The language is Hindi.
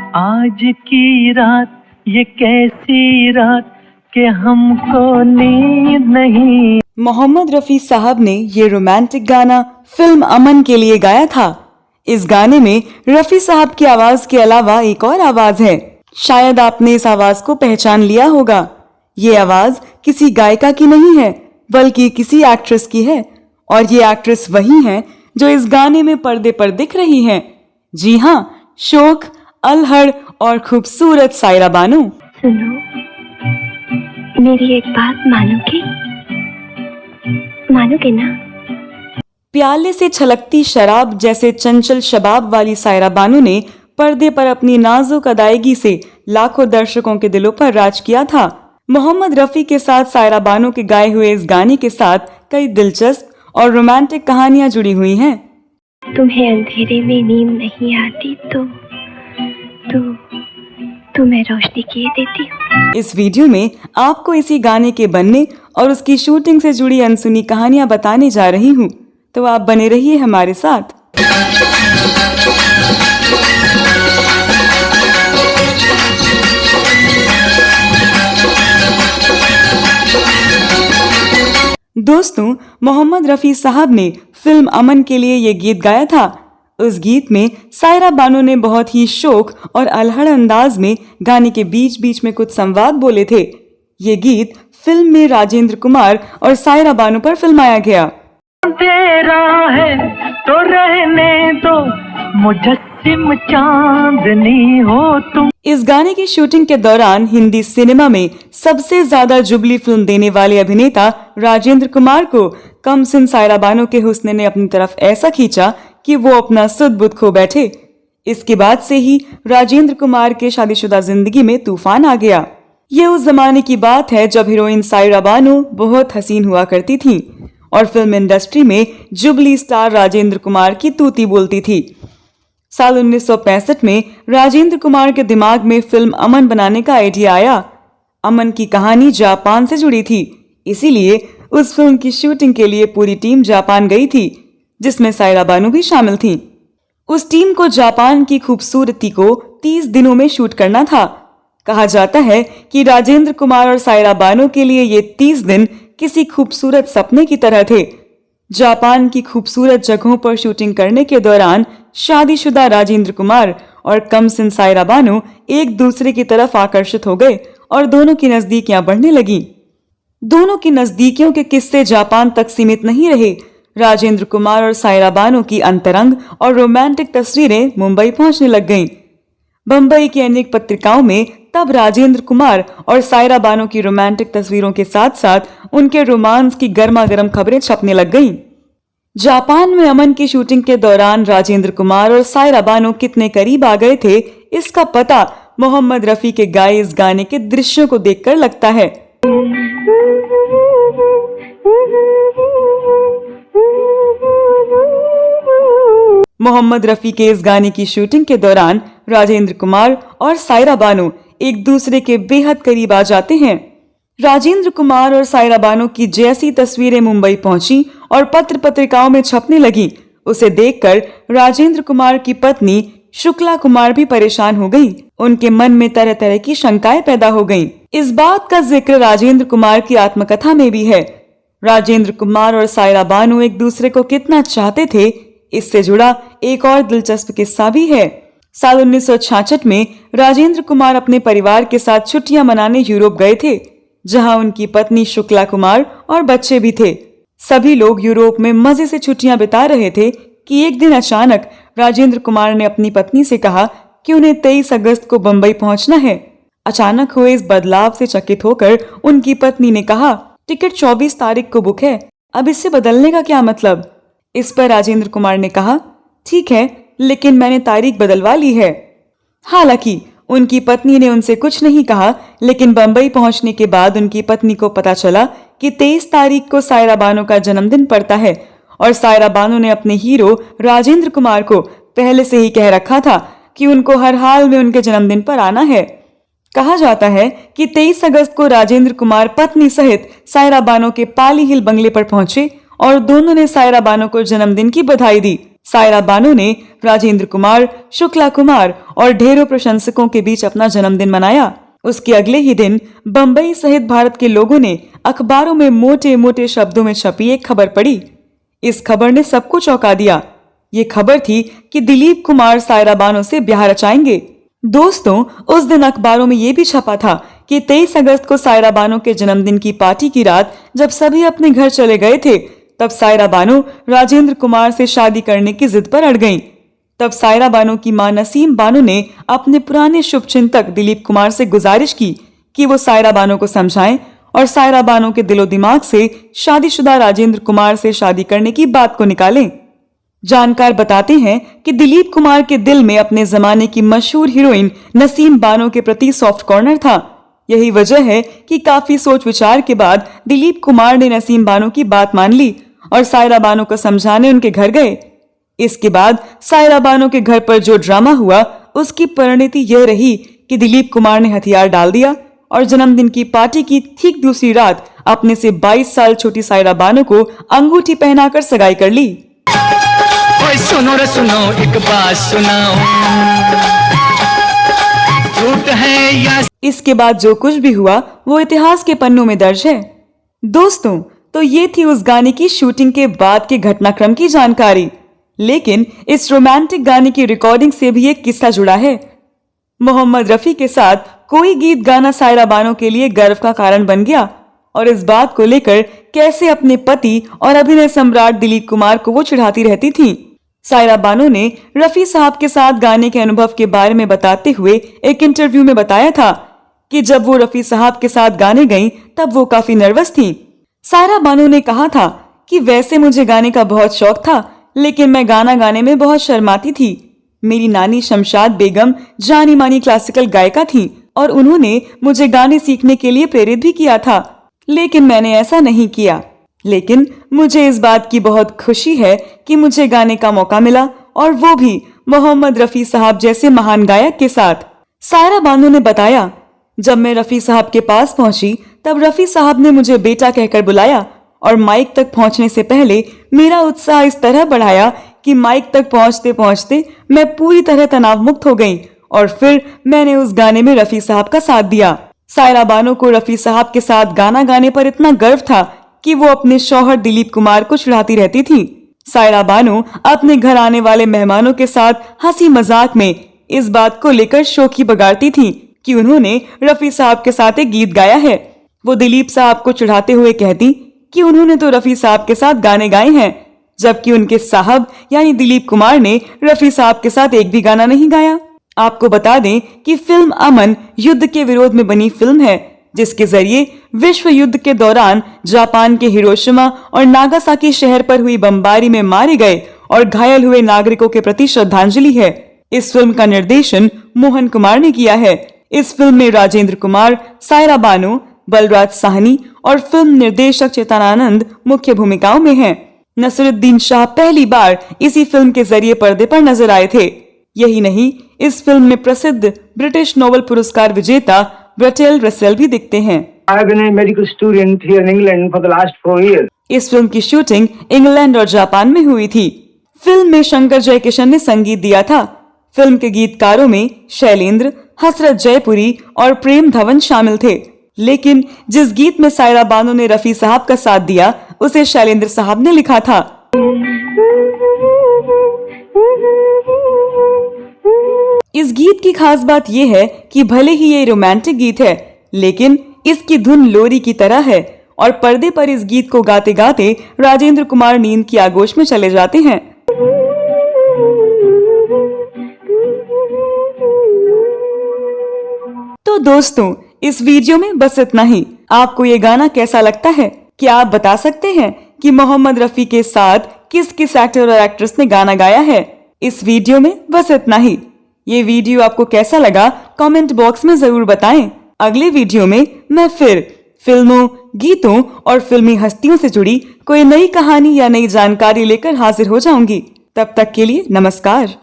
आज की रात ये कैसी रात कि हमको नींद नहीं। मोहम्मद रफ़ी साहब ने ये रोमांटिक गाना फिल्म अमन के लिए गाया था। इस गाने में रफ़ी साहब की आवाज के अलावा एक और आवाज है। शायद आपने इस आवाज को पहचान लिया होगा। ये आवाज किसी गायिका की नहीं है बल्कि किसी एक्ट्रेस की है, और ये एक्ट्रेस वही है जो इस गाने में पर्दे पर दिख रही हैं। जी हाँ, शोक, अल्हड़ और खूबसूरत सायरा बानो। सुनो, मेरी एक बात मानोगे ना? प्याले से छलकती शराब जैसे चंचल शबाब वाली सायरा बानो ने पर्दे पर अपनी नाजुक अदायगी से लाखों दर्शकों के दिलों पर राज किया था। मोहम्मद रफ़ी के साथ सायरा बानो के गाए हुए इस गाने के साथ कई दिलचस्प और रोमांटिक कहानियां जुड़ी हुई हैं। तुम्हें अंधेरे में नींद नहीं आती तो मैं रोशनी किए देती हूँ। इस वीडियो में आपको इसी गाने के बनने और उसकी शूटिंग से जुड़ी अनसुनी कहानियां बताने जा रही हूँ, तो आप बने रहिए हमारे साथ। दोस्तों, मोहम्मद रफ़ी साहब ने फिल्म अमन के लिए ये गीत गाया था। उस गीत में सायरा बानो ने बहुत ही शोक और अल्हड़ अंदाज में गाने के बीच बीच में कुछ संवाद बोले थे। ये गीत फिल्म में राजेंद्र कुमार और सायरा बानो पर फिल्माया गया। तेरा है तो रहने दो, मुजस्सिम चांदनी हो तुम। इस गाने की शूटिंग के दौरान हिंदी सिनेमा में सबसे ज्यादा जुबली फिल्म देने वाले अभिनेता राजेंद्र कुमार को कम सिन सायरा बानो के हुस्न ने अपनी तरफ ऐसा खींचा कि वो अपना सुध बुध खो बैठे। इसके बाद से ही राजेंद्र कुमार के शादीशुदा जिंदगी में तूफान आ गया। ये उस जमाने की बात है जब हीरोइन सायरा बानो बहुत हसीन हुआ करती थी और फिल्म इंडस्ट्री में जुबली स्टार राजेंद्र कुमार की तूती बोलती थी। साल 1965 में राजेंद्र कुमार के दिमाग में फिल्म अमन बनाने का आइडिया आया। अमन की कहानी जापान से जुड़ी थी, इसीलिए उस फिल्म की शूटिंग के लिए पूरी टीम जापान गई थी, जिसमें सायरा बानो भी शामिल थी। उस टीम को जापान की खूबसूरती को 30 दिनों में शूट करना था। कहा जाता है कि राजेंद्र कुमार और सायरा बानो के लिए ये 30 दिन किसी खूबसूरत सपने की तरह थे। जापान की खूबसूरत जगहों पर शूटिंग करने के दौरान शादीशुदा राजेंद्र कुमार और कमसिन सायरा बानो एक दूसरे की तरफ आकर्षित हो गए और दोनों की नजदीकियां बढ़ने लगी। दोनों की नजदीकियों के किस्से जापान तक सीमित नहीं रहे। राजेंद्र कुमार और सायरा बानो की अंतरंग और रोमांटिक तस्वीरें मुंबई पहुंचने लग गईं। बम्बई की अनेक पत्रिकाओं में तब राजेंद्र कुमार और सायरा बानो की रोमांटिक तस्वीरों के साथ साथ उनके रोमांस की गर्मा गर्म खबरें छपने लग गईं। जापान में अमन की शूटिंग के दौरान राजेंद्र कुमार और सायरा बानो कितने करीब आ गए थे, इसका पता मोहम्मद रफ़ी के गाए इस गाने के दृश्यों को देखकर लगता है। मोहम्मद रफ़ी के इस गाने की शूटिंग के दौरान राजेंद्र कुमार और सायरा बानो एक दूसरे के बेहद करीब आ जाते हैं। राजेंद्र कुमार और सायरा बानो की जैसी तस्वीरें मुंबई पहुंची और पत्र पत्रिकाओं में छपने लगी, उसे देखकर राजेंद्र कुमार की पत्नी शुक्ला कुमार भी परेशान हो गईं। उनके मन में तरह तरह की शंकाएं पैदा हो गईं। इस बात का जिक्र राजेंद्र कुमार की आत्मकथा में भी है। राजेंद्र कुमार और सायरा बानो एक दूसरे को कितना चाहते थे, इससे जुड़ा एक और दिलचस्प किस्सा भी है। साल 1966 में राजेंद्र कुमार अपने परिवार के साथ छुट्टियां मनाने यूरोप गए थे, जहां उनकी पत्नी शुक्ला कुमार और बच्चे भी थे। सभी लोग यूरोप में मजे से छुट्टियां बिता रहे थे कि एक दिन अचानक राजेंद्र कुमार ने अपनी पत्नी से कहा कि उन्हें 23 अगस्त को बंबई पहुंचना है। अचानक हुए इस बदलाव से चकित होकर उनकी पत्नी ने कहा, टिकट 24 तारीख को बुक है, अब इससे बदलने का क्या मतलब? इस पर राजेंद्र कुमार ने कहा, ठीक है, लेकिन मैंने तारीख बदलवा ली है। हालांकि उनकी पत्नी ने उनसे कुछ नहीं कहा, लेकिन बंबई पहुंचने के बाद उनकी पत्नी को पता चला कि 23 तारीख को सायरा बानो का जन्मदिन पड़ता है और सायरा बानो ने अपने हीरो राजेंद्र कुमार को पहले से ही कह रखा था कि उनको हर हाल में उनके जन्मदिन पर आना है। कहा जाता है कि 23 अगस्त को राजेंद्र कुमार पत्नी सहित सायरा बानो के पाली हिल बंगले पर पहुंचे और दोनों ने सायरा बानो को जन्मदिन की बधाई दी। सायरा बानो ने राजेंद्र कुमार, शुक्ला कुमार और ढेरों प्रशंसकों के बीच अपना जन्मदिन मनाया। उसके अगले ही दिन बंबई सहित भारत के लोगों ने अखबारों में मोटे मोटे शब्दों में छपी एक खबर पढ़ी। इस खबर ने सबको चौंका दिया। ये खबर थी कि दिलीप कुमार सायरा बानो से ब्याह रचाएंगे। दोस्तों, उस दिन अखबारों में ये भी छपा था कि 23 अगस्त को सायरा बानो के जन्मदिन की पार्टी की रात जब सभी अपने घर चले गए थे, तब सायरा बानो राजेंद्र कुमार से शादी करने की जिद पर अड़ गईं। तब सायरा बानो की मां नसीम बानो ने अपने पुराने शुभचिंतक दिलीप कुमार से गुजारिश की कि वो सायरा बानो को समझाएं और सायरा बानो के दिलो दिमाग से शादीशुदा राजेंद्र कुमार से शादी करने की बात को निकालें। जानकार बताते हैं कि दिलीप कुमार के दिल में अपने जमाने की मशहूर हीरोइन नसीम बानो के प्रति सॉफ्ट कॉर्नर था। यही वजह है कि काफी सोच विचार के बाद दिलीप कुमार ने नसीम बानो की बात मान ली और सायरा बानो को समझाने उनके घर गए। इसके बाद सायरा बानो के घर पर जो ड्रामा हुआ, उसकी परिणति यह रही कि दिलीप कुमार ने हथियार डाल दिया और जन्मदिन की पार्टी की ठीक दूसरी रात अपने से 22 साल छोटी सायरा बानो को अंगूठी पहनाकर सगाई कर ली। ओए सुनो रे सुनो, एक बात सुनाओ, झूठ है या। इसके बाद जो कुछ भी हुआ वो इतिहास के पन्नों में दर्ज है। दोस्तों, तो ये थी उस गाने की शूटिंग के बाद के घटनाक्रम की जानकारी। लेकिन इस रोमांटिक गाने की रिकॉर्डिंग से भी एक किस्सा जुड़ा है। मोहम्मद रफी के साथ कोई गीत गाना सायरा बानो के लिए गर्व का कारण बन गया और इस बात को लेकर कैसे अपने पति और अभिनय सम्राट दिलीप कुमार को वो चिढ़ाती रहती थी। सायरा बानो ने रफी साहब के साथ गाने के अनुभव के बारे में बताते हुए एक इंटरव्यू में बताया था कि जब वो रफी साहब के साथ गाने गईं, तब वो काफी नर्वस थीं। सायरा बानो ने कहा था कि वैसे मुझे गाने का बहुत शौक था, लेकिन मैं गाना गाने में बहुत शर्माती थी। मेरी नानी शमशाद बेगम जानी मानी क्लासिकल गायिका थी और उन्होंने मुझे गाने सीखने के लिए प्रेरित भी किया था, लेकिन मैंने ऐसा नहीं किया। लेकिन मुझे इस बात की बहुत खुशी है कि मुझे गाने का मौका मिला और वो भी मोहम्मद रफी साहब जैसे महान गायक के साथ। सायरा बानो ने बताया, जब मैं रफी साहब के पास पहुंची तब रफी साहब ने मुझे बेटा कहकर बुलाया और माइक तक पहुंचने से पहले मेरा उत्साह इस तरह बढ़ाया कि माइक तक पहुंचते पहुंचते मैं पूरी तरह तनाव मुक्त हो गई और फिर मैंने उस गाने में रफी साहब का साथ दिया। सायरा बानो को रफी साहब के साथ गाना गाने पर इतना गर्व था कि वो अपने शौहर दिलीप कुमार को चिढ़ाती रहती थी। सायरा बानो अपने घर आने वाले मेहमानों के साथ हंसी मजाक में इस बात को लेकर शोखी बगाड़ती थी कि उन्होंने रफी साहब के साथ एक गीत गाया है। वो दिलीप साहब को चिढ़ाते हुए कहती कि उन्होंने तो रफी साहब के साथ गाने गाए हैं, जबकि उनके साहब यानी दिलीप कुमार ने रफी साहब के साथ एक भी गाना नहीं गाया। आपको बता दें कि फिल्म अमन युद्ध के विरोध में बनी फिल्म है, जिसके जरिए विश्व युद्ध के दौरान जापान के हिरोशिमा और नागासाकी शहर पर हुई बमबारी में मारे गए और घायल हुए नागरिकों के प्रति श्रद्धांजलि है। इस फिल्म का निर्देशन मोहन कुमार ने किया है। इस फिल्म में राजेंद्र कुमार, सायरा बानो, बलराज साहनी और फिल्म निर्देशक चेतनानंद मुख्य भूमिकाओं में हैं। नसीरुद्दीन शाह पहली बार इसी फिल्म के जरिए पर्दे पर नजर आए थे। यही नहीं, इस फिल्म में प्रसिद्ध ब्रिटिश नोबेल पुरस्कार विजेता ब्रटेल रसेल भी दिखते हैं। I've been a medical student here in England for the last 4 years. इस फिल्म की शूटिंग इंग्लैंड और जापान में हुई थी। फिल्म में शंकर जयकिशन ने संगीत दिया था। फिल्म के गीतकारों में शैलेंद्र, हसरत जयपुरी और प्रेम धवन शामिल थे। लेकिन जिस गीत में सायरा बानो ने रफी साहब का साथ दिया, उसे शैलेंद्र साहब ने लिखा था। इस गीत की खास बात यह है कि भले ही ये रोमांटिक गीत है, लेकिन इसकी धुन लोरी की तरह है और पर्दे पर इस गीत को गाते गाते राजेंद्र कुमार नींद की आगोश में चले जाते हैं। तो दोस्तों, इस वीडियो में बस इतना ही। आपको ये गाना कैसा लगता है? क्या आप बता सकते हैं कि मोहम्मद रफी के साथ किस किस एक्टर और एक्ट्रेस ने गाना गाया है? इस वीडियो में बस इतना ही। ये वीडियो आपको कैसा लगा कमेंट बॉक्स में जरूर बताएं। अगले वीडियो में मैं फिर फिल्मों, गीतों और फिल्मी हस्तियों से जुड़ी कोई नई कहानी या नई जानकारी लेकर हाजिर हो जाऊंगी। तब तक के लिए नमस्कार।